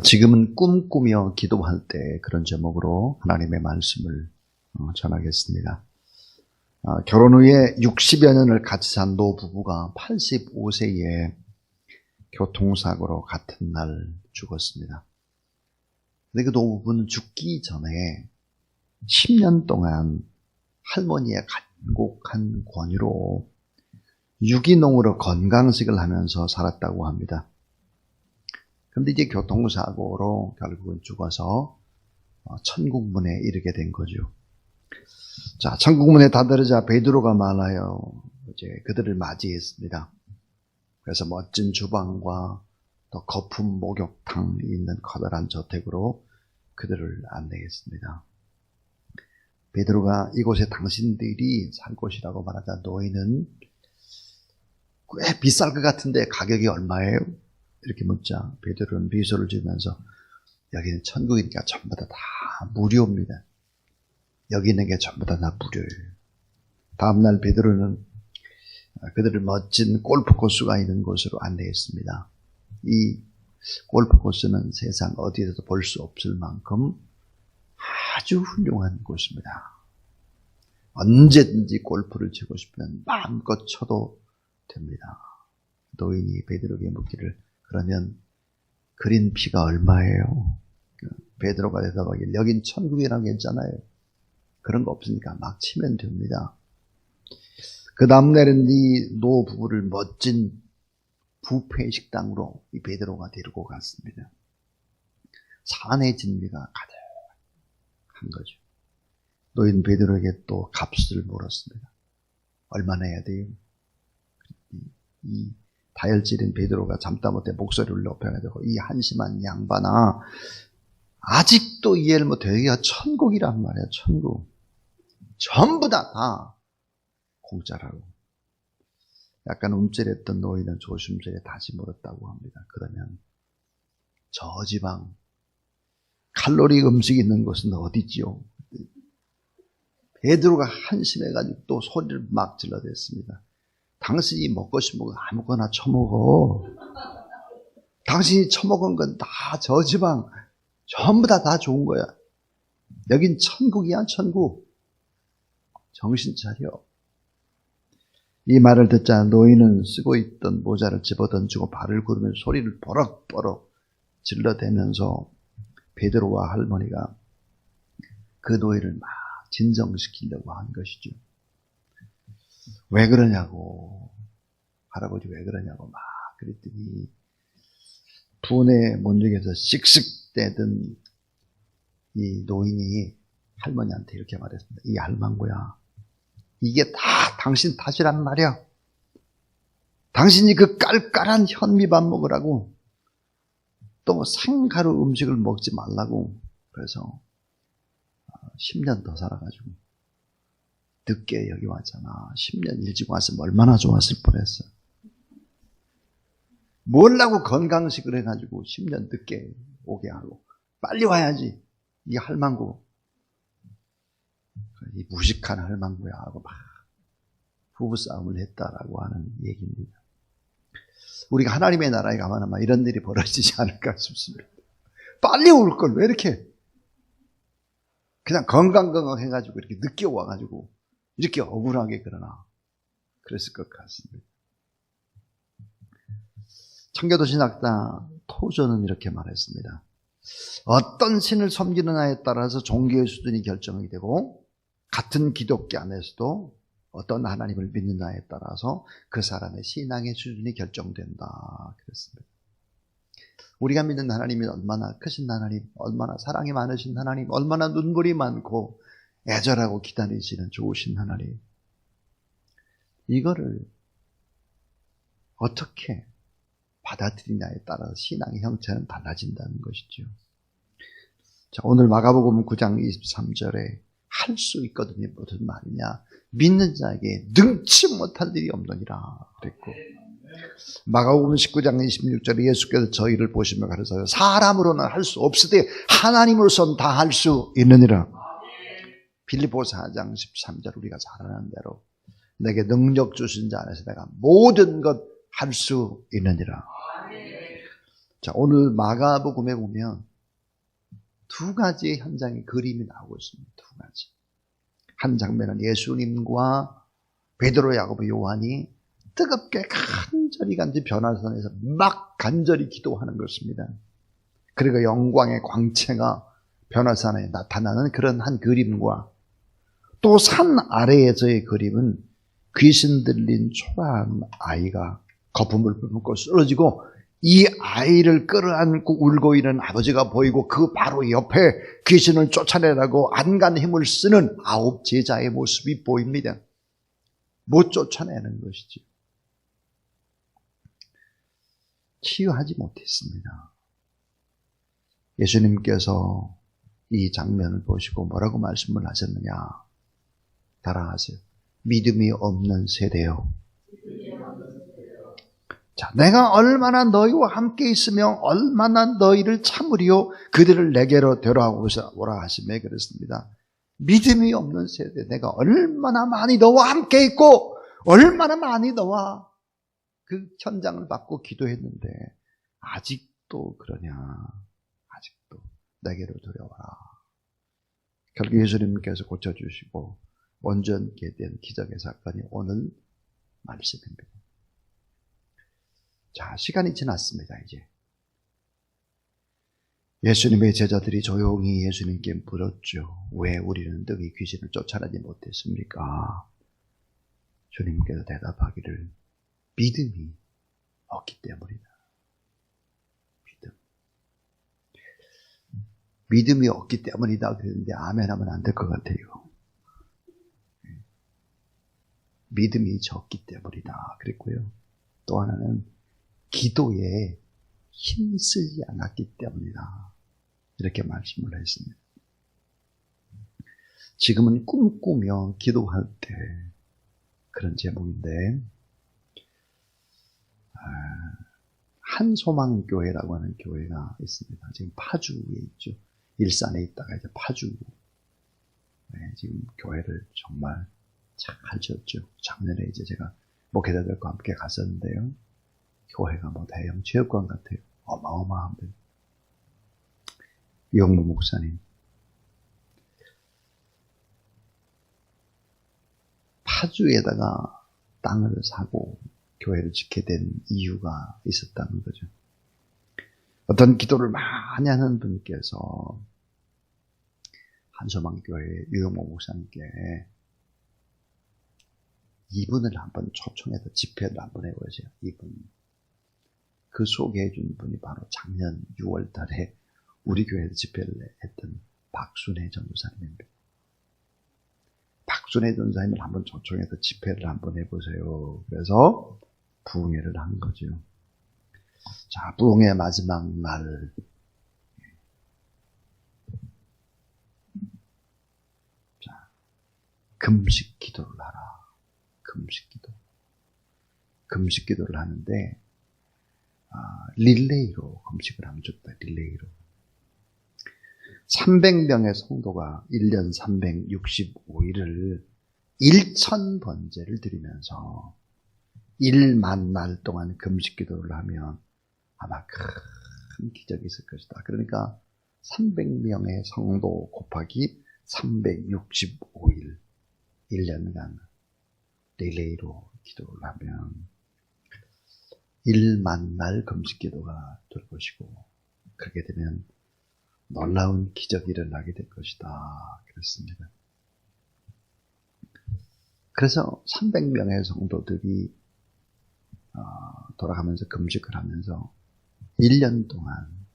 지금은 꿈꾸며 기도할 때 그런 제목으로 하나님의 말씀을 전하겠습니다. 결혼 후에 60여 년을 같이 산 노부부가 85세에 교통사고로 같은 날 죽었습니다. 근데 그 노부부는 죽기 전에 10년 동안 할머니의 간곡한 권유로 유기농으로 건강식을 하면서 살았다고 합니다. 그런데 이제 교통사고로 결국은 죽어서 천국문에 이르게 된 거죠. 자, 천국문에 다다르자 베드로가 말하여 이제 그들을 맞이했습니다. 그래서 멋진 주방과 또 거품 목욕탕이 있는 커다란 저택으로 그들을 안내했습니다. 베드로가 이곳에 당신들이 살 곳이라고 말하자 너희는 꽤 비쌀 것 같은데 가격이 얼마예요? 이렇게 묻자 베드로는 미소를 지으면서 여기는 천국이니까 전부 다 무료입니다. 여기 있는 게 전부 다 무료예요. 다음날 베드로는 그들을 멋진 골프 코스가 있는 곳으로 안내했습니다. 이 골프 코스는 세상 어디에서도 볼 수 없을 만큼 아주 훌륭한 곳입니다. 언제든지 골프를 치고 싶으면 마음껏 쳐도 됩니다. 노인이 베드로에게 묻기를 그러면 그린 피가 얼마예요? 베드로가 대답하길 여긴 천국이라고 했잖아요. 그런 거 없으니까 막 치면 됩니다. 그 다음날은 이 노부부를 멋진 뷔페 식당으로 이 베드로가 데리고 갔습니다. 산의 진미가 가득한 거죠. 노인 베드로에게 또 값을 물었습니다. 얼마나 해야 돼요? 이 다혈질인 베드로가 참다 못해 목소리를 높여가지고 이 한심한 양반아 아직도 이해를 못해. 여기가 천국이란 말이야. 천국. 전부 다 공짜라고. 약간 움찔했던 노인은 조심스레 다시 물었다고 합니다. 그러면 저지방 칼로리 음식이 있는 곳은 어디지요? 베드로가 한심해가지고 또 소리를 막 질러댔습니다. 당신이 먹고 싶은 거 아무거나 처먹어. 당신이 처먹은 건 다 저지방 전부 다 좋은 거야. 여긴 천국이야, 천국. 정신 차려. 이 말을 듣자 노인은 쓰고 있던 모자를 집어던지고 발을 구르며 소리를 버럭버럭 질러대면서 베드로와 할머니가 그 노인을 막 진정시키려고 한 것이죠. 왜 그러냐고, 할아버지 왜 그러냐고 막 그랬더니 분에 못 이겨서 씩씩대던 이 노인이 할머니한테 이렇게 말했습니다. 이 할망구야, 이게 다 당신 탓이란 말이야. 당신이 그 깔깔한 현미밥 먹으라고 또 생가루 음식을 먹지 말라고 그래서 10년 더 살아가지고 늦게 여기 왔잖아. 10년 일찍 왔으면 얼마나 좋았을 뻔했어. 뭘라고 건강식을 해가지고 10년 늦게 오게 하고 빨리 와야지. 이 할망구, 이 무식한 할망구야 하고 막 부부싸움을 했다라고 하는 얘기입니다. 우리가 하나님의 나라에 가면 아마 이런 일이 벌어지지 않을까 싶습니다. 빨리 올 걸 왜 이렇게 그냥 건강해가지고 이렇게 늦게 와가지고 이렇게 억울하게 그러나 그랬을 것 같습니다. 청교도 신학자 토저는 이렇게 말했습니다. 어떤 신을 섬기느냐에 따라서 종교의 수준이 결정이 되고 같은 기독교 안에서도 어떤 하나님을 믿느냐에 따라서 그 사람의 신앙의 수준이 결정된다 그랬습니다. 우리가 믿는 하나님이 얼마나 크신 하나님, 얼마나 사랑이 많으신 하나님, 얼마나 눈물이 많고 애절하고 기다리시는 좋으신 하나님, 이거를 어떻게 받아들이냐에 따라서 신앙의 형체는 달라진다는 것이죠. 자, 오늘 마가복음 9장 23절에 할 수 있거든요. 무슨 말이냐? 믿는 자에게 능치 못할 일이 없느니라 그랬고, 마가복음 19장 26절에 예수께서 저희를 보시며 가르쳐요. 사람으로는 할 수 없으되 하나님으로서는 다 할 수 있느니라. 빌립보 4장 13절 우리가 잘 아는 대로 내게 능력 주신 자 안에서 내가 모든 것 할 수 있느니라. 자, 오늘 마가복음에 보면 두 가지의 현장의 그림이 나오고 있습니다. 두 가지. 한 장면은 예수님과 베드로, 야고보, 요한이 뜨겁게 간절히 변화산에서 막 간절히 기도하는 것입니다. 그리고 영광의 광채가 변화산에 나타나는 그런 한 그림과, 또 산 아래에서의 그림은 귀신 들린 초라한 아이가 거품을 뿜고 쓰러지고, 이 아이를 끌어안고 울고 있는 아버지가 보이고, 그 바로 옆에 귀신을 쫓아내라고 안간 힘을 쓰는 9 제자의 모습이 보입니다. 못 쫓아내는 것이지. 치유하지 못했습니다. 예수님께서 이 장면을 보시고 뭐라고 말씀을 하셨느냐? 따라하세요. 믿음이 없는 세대요. 자, 내가 얼마나 너희와 함께 있으며 얼마나 너희를 참으리요 그들을 내게로 데려오라 하시며 그랬습니다. 믿음이 없는 세대, 내가 얼마나 많이 너와 함께 있고 얼마나 많이 너와 그 현장을 받고 기도했는데 아직도 그러냐? 아직도 내게로 들여와라. 결국 예수님께서 고쳐주시고 온전케 된 기적의 사건이 오늘 말씀입니다. 자, 시간이 지났습니다. 이제 예수님의 제자들이 조용히 예수님께 물었죠. 왜 우리는 너희 귀신을 쫓아내지 못했습니까? 주님께서 대답하기를 믿음이 없기 때문이다. 믿음이 없기 때문이다 그랬는데 아멘 하면 안 될 것 같아요. 믿음이 적기 때문이다 그랬고요. 또 하나는 기도에 힘쓰지 않았기 때문이다. 이렇게 말씀을 했습니다. 지금은 꿈꾸며 기도할 때 그런 제목인데, 한소망교회라고 하는 교회가 있습니다. 지금 파주에 있죠. 일산에 있다가 이제 파주. 지금 교회를 정말 잘 지었죠. 작년에 이제 제가 목회자들과 함께 갔었는데요. 교회가 뭐 대형 체육관 같아요. 어마어마합니다. 이영무 목사님. 파주에다가 땅을 사고 교회를 짓게 된 이유가 있었다는 거죠. 어떤 기도를 많이 하는 분께서 한소망교회 유영모 목사님께 이분을 한번 초청해서 집회를 한번 해보세요. 이분. 그 소개해 준 분이 바로 작년 6월 달에 우리 교회에서 집회를 했던 박순애 전도사님입니다. 박순애 전도사님을 한번 초청해서 집회를 한번 해보세요. 그래서 부흥회를 한 거죠. 자, 부흥회 마지막 날. 자, 금식 기도를 하라. 금식 기도. 금식 기도를 하는데, 릴레이로 금식을 하면 좋다. 릴레이로. 300명의 성도가 1년 365일을 1000번제를 드리면서 1만 날 동안 금식 기도를 하면 아마 큰 기적이 있을 것이다. 그러니까 300명의 성도 곱하기 365일 1년간 릴레이로 기도를 하면 1만 날 금식 기도가 될 것이고, 그렇게 되면 놀라운 기적이 일어나게 될 것이다. 그렇습니다. 그래서 300명의 성도들이 돌아가면서 금식을 하면서 1년 동안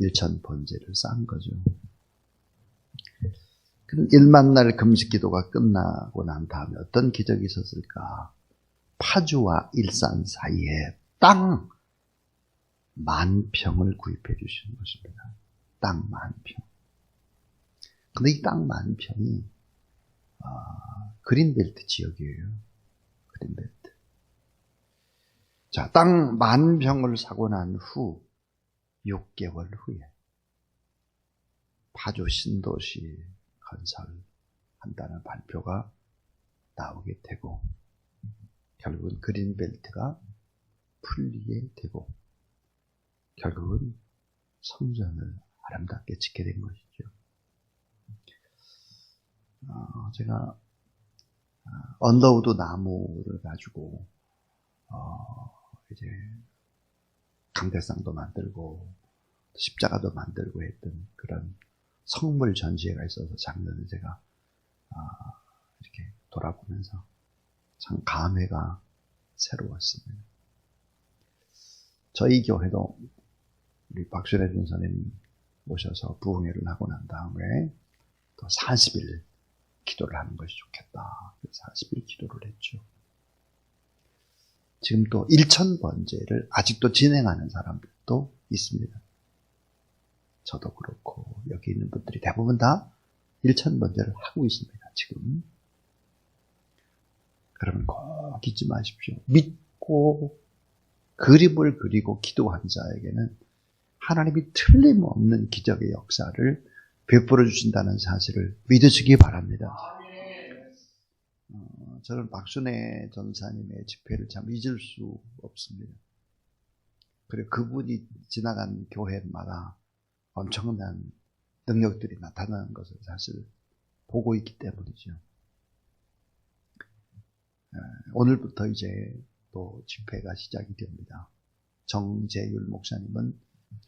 1000번제를 쌓은 거죠. 그럼 1만 날 금식 기도가 끝나고 난 다음에 어떤 기적이 있었을까? 파주와 일산 사이에 땅 10,000평을 구입해 주시는 것입니다. 땅 10,000평. 근데 이 땅 10,000평이 그린벨트 지역이에요. 그린벨트. 자, 땅 10,000평을 사고 난 후 6개월 후에 파주 신도시 건설한다는 발표가 나오게 되고, 결국은 그린벨트가 풀리게 되고, 결국은 성전을 아름답게 짓게 된 것이죠. 제가 언더우드 나무를 가지고 이제 강대상도 만들고 십자가도 만들고 했던 그런 성물 전시회가 있어서 작년에 제가 이렇게 돌아보면서 참 감회가 새로웠습니다. 저희 교회도 우리 박순애 전사님 모셔서 부흥회를 하고 난 다음에 또 40일 기도를 하는 것이 좋겠다. 40일 기도를 했죠. 지금 또 1000번제를 아직도 진행하는 사람들도 있습니다. 저도 그렇고 여기 있는 분들이 대부분 다 1000번제를 하고 있습니다. 지금. 그러면 꼭 잊지 마십시오. 믿고 그림을 그리고 기도한 자에게는 하나님이 틀림없는 기적의 역사를 베풀어 주신다는 사실을 믿으시기 바랍니다. 저는 박순애 전사님의 집회를 참 잊을 수 없습니다. 그리고 그분이 지나간 교회마다 엄청난 능력들이 나타나는 것을 사실 보고 있기 때문이죠. 오늘부터 이제 또 집회가 시작이 됩니다. 정재율 목사님은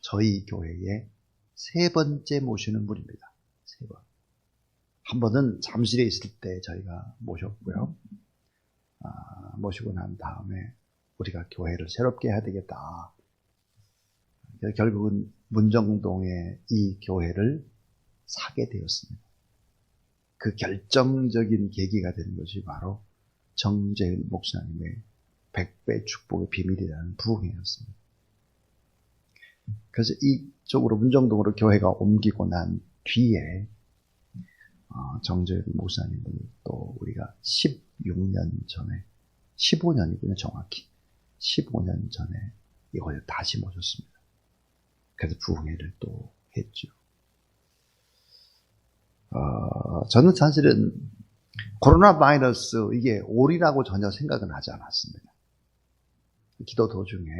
저희 교회에 3번째 모시는 분입니다. 3번. 한 번은 잠실에 있을 때 저희가 모셨고요. 모시고 난 다음에 우리가 교회를 새롭게 해야 되겠다. 결국은 문정동에 이 교회를 사게 되었습니다. 그 결정적인 계기가 되는 것이 바로 정재윤 목사님의 100배 축복의 비밀이라는 부흥회였습니다. 그래서 이쪽으로 문정동으로 교회가 옮기고 난 뒤에 정재윤 목사님을 또 우리가 16년 전에 15년이군요. 정확히 15년 전에 이걸 다시 모셨습니다. 그래서 부흥회를 또 했죠. 저는 사실은 코로나 바이러스 이게 올이라고 전혀 생각은 하지 않았습니다. 기도 도중에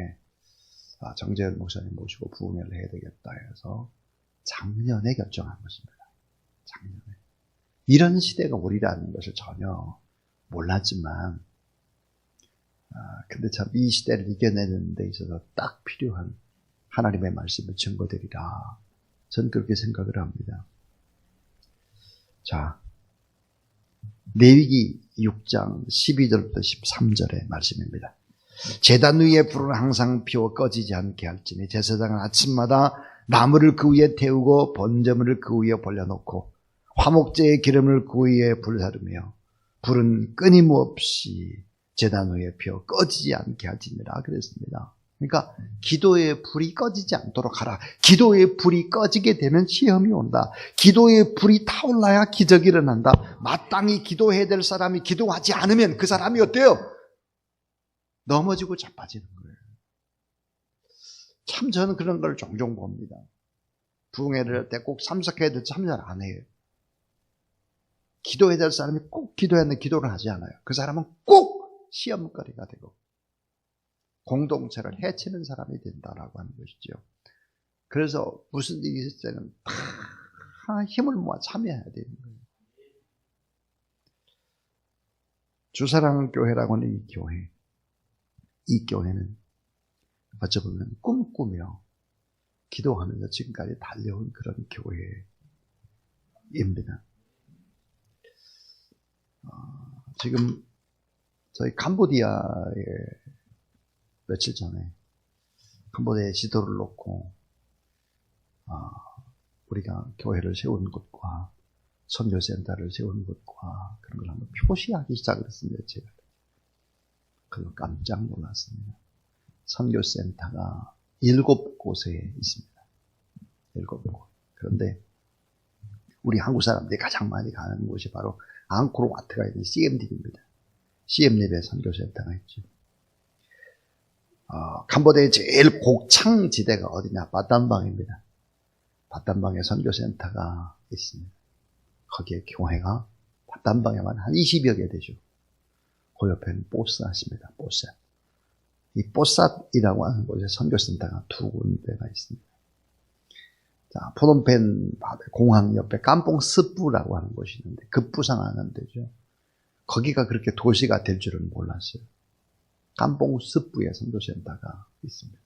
정재현 목사님 모시고 부흥회를 해야 되겠다 해서 작년에 결정한 것입니다. 작년에. 이런 시대가 올이라는 것을 전혀 몰랐지만 근데 참 이 시대를 이겨내는 데 있어서 딱 필요한 하나님의 말씀의 증거들이라 저는 그렇게 생각을 합니다. 자, 레위기 6장 12절부터 13절의 말씀입니다. 제단 위에 불은 항상 피워 꺼지지 않게 할지니 제사장은 아침마다 나무를 그 위에 태우고 번제물을 그 위에 벌려놓고 화목제의 기름을 그 위에 불사르며 불은 끊임없이 제단 위에 피워 꺼지지 않게 할지니라 그랬습니다. 그러니까 기도의 불이 꺼지지 않도록 하라. 기도의 불이 꺼지게 되면 시험이 온다. 기도의 불이 타올라야 기적이 일어난다. 마땅히 기도해야 될 사람이 기도하지 않으면 그 사람이 어때요? 넘어지고 자빠지는 거예요. 참 저는 그런 걸 종종 봅니다. 부흥회를 할 때 꼭 참석해야 될 참여를 안 해요. 기도해야 될 사람이 꼭 기도해야 되는 기도를 하지 않아요. 그 사람은 꼭 시험거리가 되고 공동체를 해치는 사람이 된다라고 하는 것이죠. 그래서 무슨 일이 있을 때는 다 힘을 모아 참여해야 되는 거예요. 주사랑 교회라고 하는 이 교회, 이 교회는 어쩌면 꿈꾸며 기도하면서 지금까지 달려온 그런 교회입니다. 지금 저희 캄보디아에 며칠 전에 캄보디아에 지도를 놓고 우리가 교회를 세우는 곳과 선교센터를 세우는 곳과 그런 걸 한번 표시하기 시작을 했습니다. 제가 그래서 깜짝 놀랐습니다. 선교센터가 7곳에 있습니다. 7곳. 그런데 우리 한국 사람들이 가장 많이 가는 곳이 바로 앙코르와트가 있는 CM립입니다. CM립에 선교센터가 있죠. 캄보디아의 제일 곡창 지대가 어디냐? 바탄방입니다. 바탄방에 선교센터가 있습니다. 거기에 교회가 바탄방에만 한 20여 개 되죠. 그 옆에는 보스하십니다. 보스. 이 뽀삿이라고 하는 곳에 선교센터가 2군데가 있습니다. 자, 푸놈펜 공항 옆에 깜뽕 스푸라고 하는 곳이 있는데 급부상하는 데죠. 거기가 그렇게 도시가 될 줄은 몰랐어요. 깜뽕 스푸에 선교센터가 있습니다.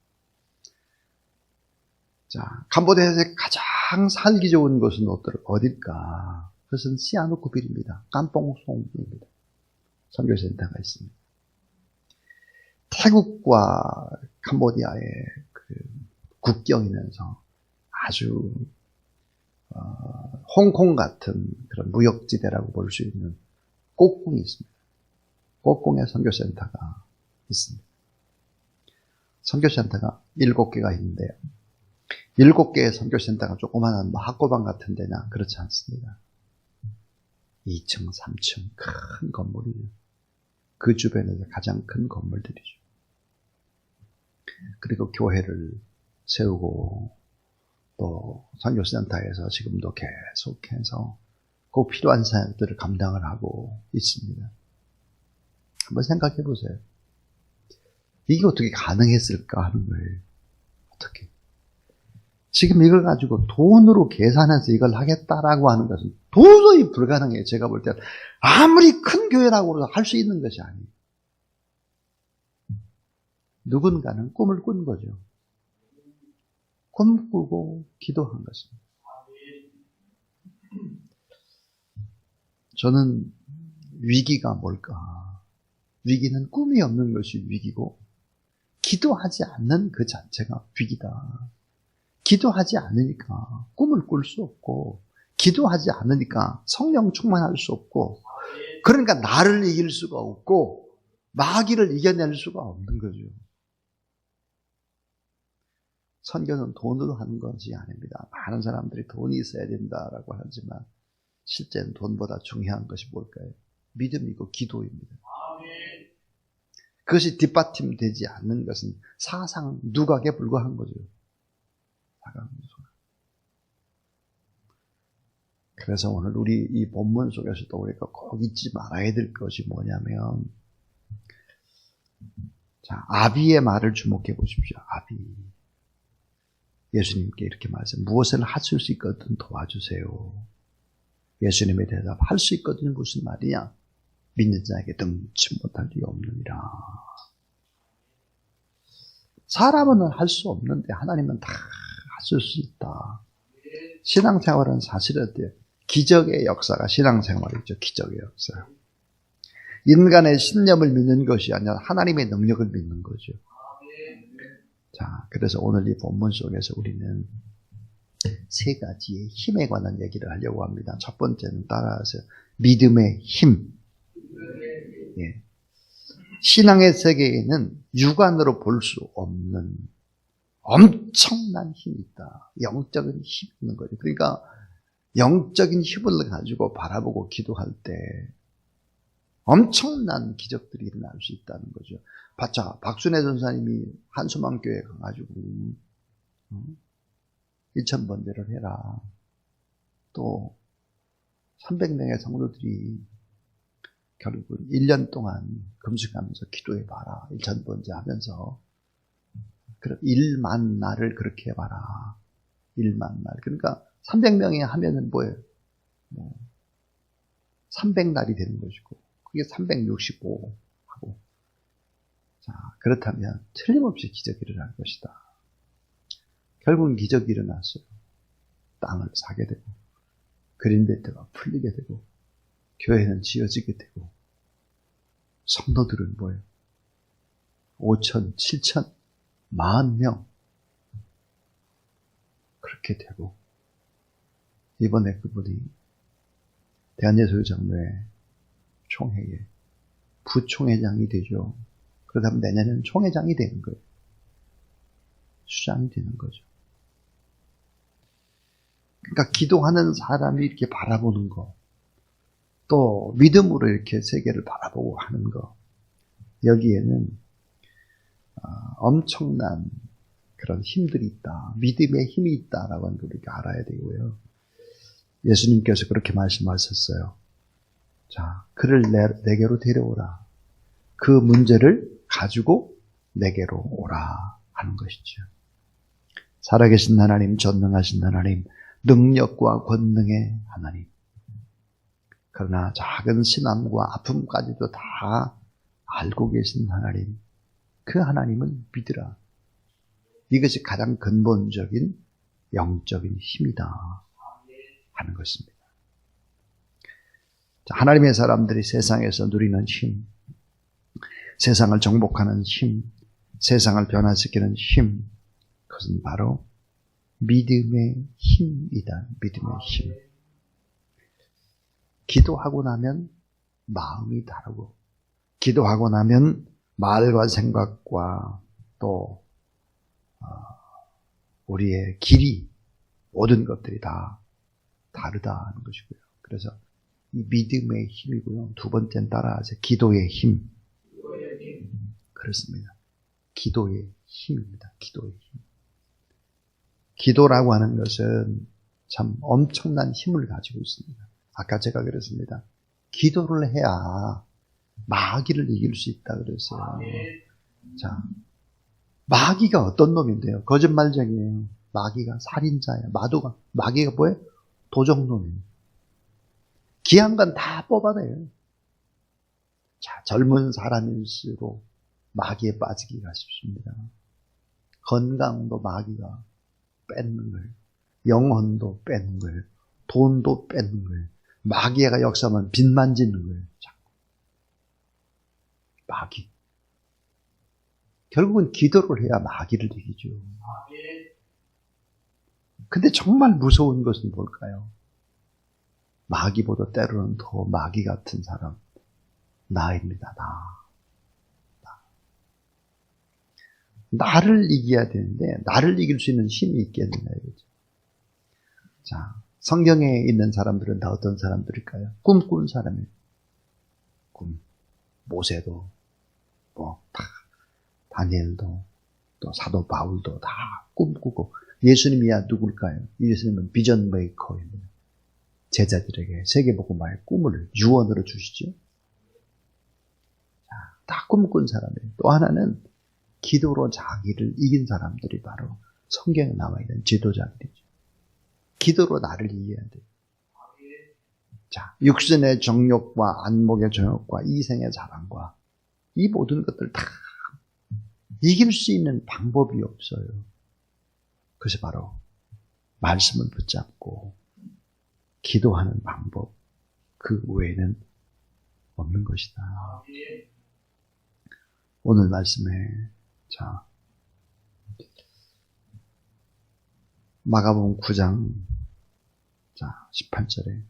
자, 캄보디아에서 가장 살기 좋은 곳은 어딜까? 그것은 시아누쿠빌입니다. 깜뽕송입니다. 선교센터가 있습니다. 태국과 캄보디아의 그 국경이면서 아주 홍콩 같은 그런 무역지대라고 볼 수 있는 꼬꿍이 있습니다. 꼬꿍에 선교센터가 있습니다. 선교센터가 7개가 있는데요. 7개의 선교센터가 조그마한 학고방 같은 데나 그렇지 않습니다. 2층, 3층 큰 건물이죠. 그 주변에서 가장 큰 건물들이죠. 그리고 교회를 세우고 또 선교센터에서 지금도 계속해서 꼭 필요한 사역들을 감당을 하고 있습니다. 한번 생각해 보세요. 이게 어떻게 가능했을까 하는 거예요. 어떻게? 지금 이걸 가지고 돈으로 계산해서 이걸 하겠다라고 하는 것은 도저히 불가능해요. 제가 볼 때는 아무리 큰 교회라고 해서 할 수 있는 것이 아니에요. 누군가는 꿈을 꾼 거죠. 꿈꾸고 기도한 것입니다. 저는 위기가 뭘까? 위기는 꿈이 없는 것이 위기고 기도하지 않는 그 자체가 위기다. 기도하지 않으니까 꿈을 꿀 수 없고 기도하지 않으니까 성령 충만할 수 없고 그러니까 나를 이길 수가 없고 마귀를 이겨낼 수가 없는 거죠. 선교는 돈으로 하는 것이 아닙니다. 많은 사람들이 돈이 있어야 된다라고 하지만 실제는 돈보다 중요한 것이 뭘까요? 믿음이고 기도입니다. 그것이 뒷받침되지 않는 것은 사상 누각에 불과한 거죠. 그래서 오늘 우리 이 본문 속에서도 우리가 꼭 잊지 말아야 될 것이 뭐냐면, 자, 아비의 말을 주목해 보십시오. 아비. 예수님께 이렇게 말씀, 무엇을 하실 수 있거든 도와주세요. 예수님의 대답, 할 수 있거든 무슨 말이냐? 믿는 자에게 능치 못할 리 없느니라. 사람은 할 수 없는데 하나님은 다 하실 수 있다. 신앙생활은 사실은 기적의 역사가 신앙생활이죠. 기적의 역사. 인간의 신념을 믿는 것이 아니라 하나님의 능력을 믿는 거죠. 자, 그래서 오늘 이 본문 속에서 우리는 3가지의 힘에 관한 얘기를 하려고 합니다. 첫 번째는 따라하세요. 믿음의 힘. 예. 신앙의 세계에는 육안으로 볼 수 없는 엄청난 힘이 있다. 영적인 힘이 있는 거죠. 그러니까 영적인 힘을 가지고 바라보고 기도할 때 엄청난 기적들이 일어날 수 있다는 거죠. 자, 박순애 전사님이 한수망교회 가가지고 1000번대를 해라. 또 300명의 성도들이 결국은 1년 동안 금식하면서 기도해봐라. 1000번째 하면서 그럼 1만 날을 그렇게 해봐라. 1만 날. 그러니까 300명이 하면은 뭐예요? 300날이 되는 것이고 그게 365 하고. 자, 그렇다면 틀림없이 기적이 일어날 것이다. 결국은 기적이 일어났어요. 땅을 사게 되고 그린벨트가 풀리게 되고 교회는 지어지게 되고 성도들은 뭐예요? 5천, 7천, 40,000 그렇게 되고 이번에 그분이 대한예술장로회 총회에 부총회장이 되죠. 그러다 보면 내년에는 총회장이 되는 거예요. 수장이 되는 거죠. 그러니까 기도하는 사람이 이렇게 바라보는 거, 또 믿음으로 이렇게 세계를 바라보고 하는 거, 여기에는 엄청난 그런 힘들이 있다. 믿음의 힘이 있다라고 하는 걸 우리가 알아야 되고요. 예수님께서 그렇게 말씀하셨어요. 자, 그를 내게로 데려오라. 그 문제를 가지고 내게로 오라 하는 것이죠. 살아계신 하나님, 전능하신 하나님, 능력과 권능의 하나님. 그러나 작은 신앙과 아픔까지도 다 알고 계신 하나님, 그 하나님은 믿으라. 이것이 가장 근본적인 영적인 힘이다 하는 것입니다. 하나님의 사람들이 세상에서 누리는 힘, 세상을 정복하는 힘, 세상을 변화시키는 힘, 그것은 바로 믿음의 힘이다. 믿음의 힘. 기도하고 나면 마음이 다르고, 기도하고 나면 말과 생각과 또 우리의 길이, 모든 것들이 다 다르다 하는 것이고요. 그래서 이 믿음의 힘이고요. 두 번째는 따라하세요. 기도의 힘. 그렇습니다. 기도의 힘입니다. 기도의 힘. 기도라고 하는 것은 참 엄청난 힘을 가지고 있습니다. 아까 제가 그랬습니다. 기도를 해야 마귀를 이길 수 있다 그랬어요. 자, 마귀가 어떤 놈인데요? 거짓말쟁이에요. 마귀가 살인자예요. 마귀가 뭐예요? 도적놈이에요. 귀한 건 다 뽑아내요. 자, 젊은 사람일수록 마귀에 빠지기가 쉽습니다. 건강도 마귀가 뺏는 거예요. 영혼도 뺏는 거예요. 돈도 뺏는 거예요. 마귀가 역사하면 빚 만지는 거예요. 자꾸. 마귀. 결국은 기도를 해야 마귀를 이기죠. 근데 정말 무서운 것은 뭘까요? 마귀보다 때로는 더 마귀 같은 사람, 나입니다. 나를 이겨야 되는데 나를 이길 수 있는 힘이 있겠느냐 이거죠. 자, 성경에 있는 사람들은 다 어떤 사람들일까요? 꿈꾼 사람이에요. 꿈. 모세도, 다니엘도, 또 사도 바울도 다 꿈꾸고, 예수님이야 누굴까요? 예수님은 비전 메이커입니다. 제자들에게 세계복음화의 꿈을 유언으로 주시죠. 자, 다 꿈꾼 사람이에요. 또 하나는 기도로 자기를 이긴 사람들이 바로 성경에 나와 있는 지도자들이죠. 기도로 나를 이겨야 돼요. 자, 육신의 정욕과 안목의 정욕과 이생의 자랑과 이 모든 것들 다 이길 수 있는 방법이 없어요. 그것이 바로 말씀을 붙잡고 기도하는 방법, 그 외에는 없는 것이다. 오늘 말씀에 자, 마가복음 9장 자 18절에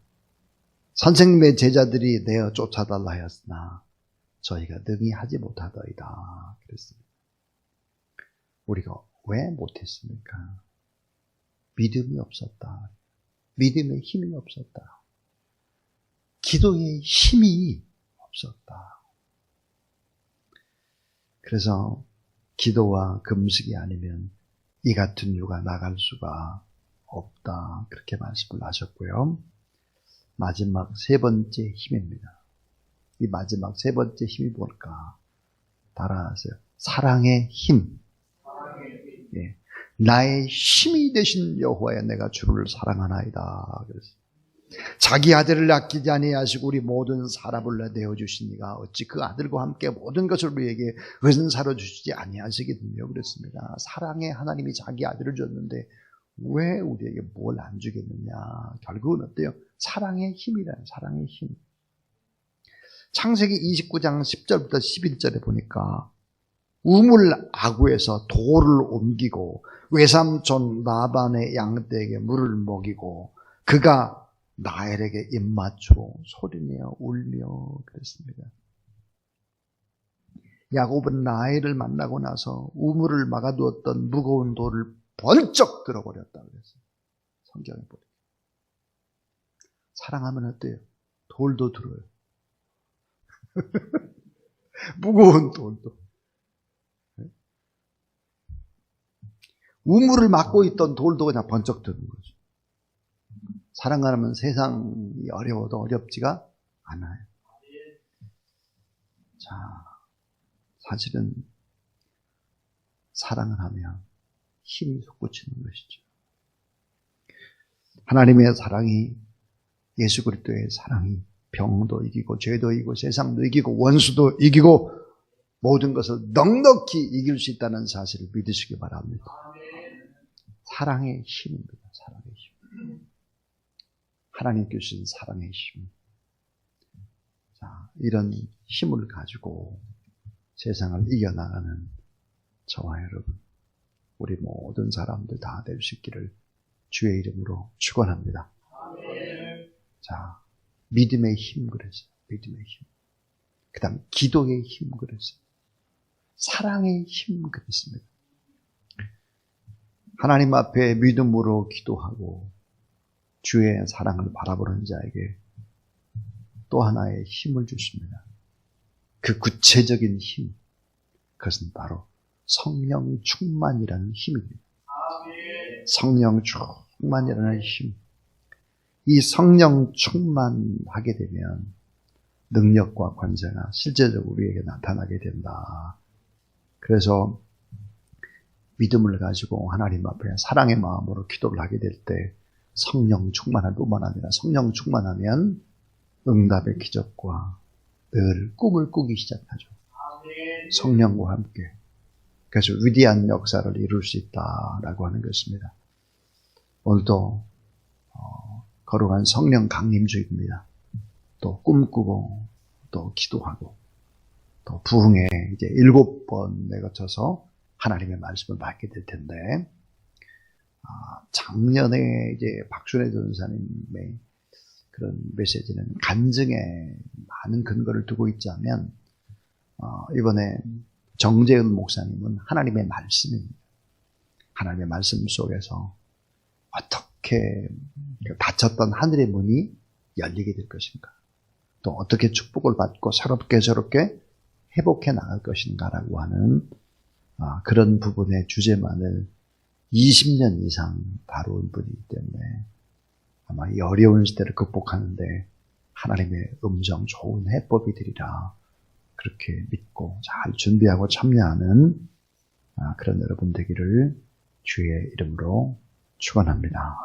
선생님의 제자들이 내어 쫓아달라 하였으나 저희가 능히 하지 못하더이다 그랬습니다. 우리가 왜 못했습니까? 믿음이 없었다. 믿음의 힘이 없었다. 기도의 힘이 없었다. 그래서 기도와 금식이 아니면 이 같은 유가 나갈 수가 없다. 그렇게 말씀을 하셨고요. 마지막 세 번째 힘입니다. 이 마지막 세 번째 힘이 뭘까? 따라하세요. 사랑의 힘. 예. 나의 힘이 되신 여호와여 내가 주를 사랑하나이다. 그랬어요. 자기 아들을 아끼지 아니하시고 우리 모든 사람을 내어주시니가 어찌 그 아들과 함께 모든 것을 우리에게 은사로 주시지 아니하시겠느냐 그랬습니다. 사랑의 하나님이 자기 아들을 줬는데 왜 우리에게 뭘 안 주겠느냐. 결국은 어때요? 사랑의 힘이라는 사랑의 힘. 창세기 29장 10절부터 11절에 보니까 우물 아구에서 돌을 옮기고 외삼촌 라반의 양떼에게 물을 먹이고 그가 라헬에게 입맞추고 소리내어 울며 그랬습니다. 야곱은 라헬을 만나고 나서 우물을 막아두었던 무거운 돌을 번쩍 들어버렸다 그랬어요. 성경에 보니까. 사랑하면 어때요? 돌도 들어요. 무거운 돌도. 우물을 막고 있던 돌도 그냥 번쩍 드는 거죠. 사랑하면 세상이 어려워도 어렵지가 않아요. 자, 사실은 사랑을 하면 힘이 솟구치는 것이죠. 하나님의 사랑이, 예수 그리스도의 사랑이 병도 이기고 죄도 이기고 세상도 이기고 원수도 이기고 모든 것을 넉넉히 이길 수 있다는 사실을 믿으시기 바랍니다. 사랑의 힘입니다. 사랑의 힘. 하나님께 주신 사랑의 힘. 자, 이런 힘을 가지고 세상을 이겨나가는 저와 여러분, 우리 모든 사람들 다 될 수 있기를 주의 이름으로 축원합니다. 자, 믿음의 힘 그랬어요. 믿음의 힘. 그 다음 기도의 힘 그랬어요. 사랑의 힘 그랬습니다. 하나님 앞에 믿음으로 기도하고 주의 사랑을 바라보는 자에게 또 하나의 힘을 주십니다. 그 구체적인 힘, 그것은 바로 성령 충만이라는 힘입니다. 성령 충만이라는 힘. 이 성령 충만하게 되면 능력과 권세가 실제적으로 우리에게 나타나게 된다. 그래서 믿음을 가지고 하나님 앞에 사랑의 마음으로 기도를 하게 될 때 성령 충만할 뿐만 아니라 성령 충만하면 응답의 기적과 늘 꿈을 꾸기 시작하죠. 성령과 함께. 그래서 위대한 역사를 이룰 수 있다라고 하는 것입니다. 오늘도 거룩한 성령 강림주일입니다. 또 꿈꾸고 또 기도하고 또 부흥에 이제 7번에 거쳐서 하나님의 말씀을 받게 될 텐데, 작년에 이제 박순애 전사님의 그런 메시지는 간증에 많은 근거를 두고 있자면, 이번에 정재은 목사님은 하나님의 말씀입니다. 하나님의 말씀 속에서 어떻게 닫혔던 하늘의 문이 열리게 될 것인가, 또 어떻게 축복을 받고 새롭게 회복해 나갈 것인가라고 하는 그런 부분의 주제만을 20년 이상 다룬 분이기 때문에 아마 이 어려운 시대를 극복하는데 하나님의 음성 좋은 해법이 되리라 그렇게 믿고 잘 준비하고 참여하는 그런 여러분 되기를 주의 이름으로 축원합니다.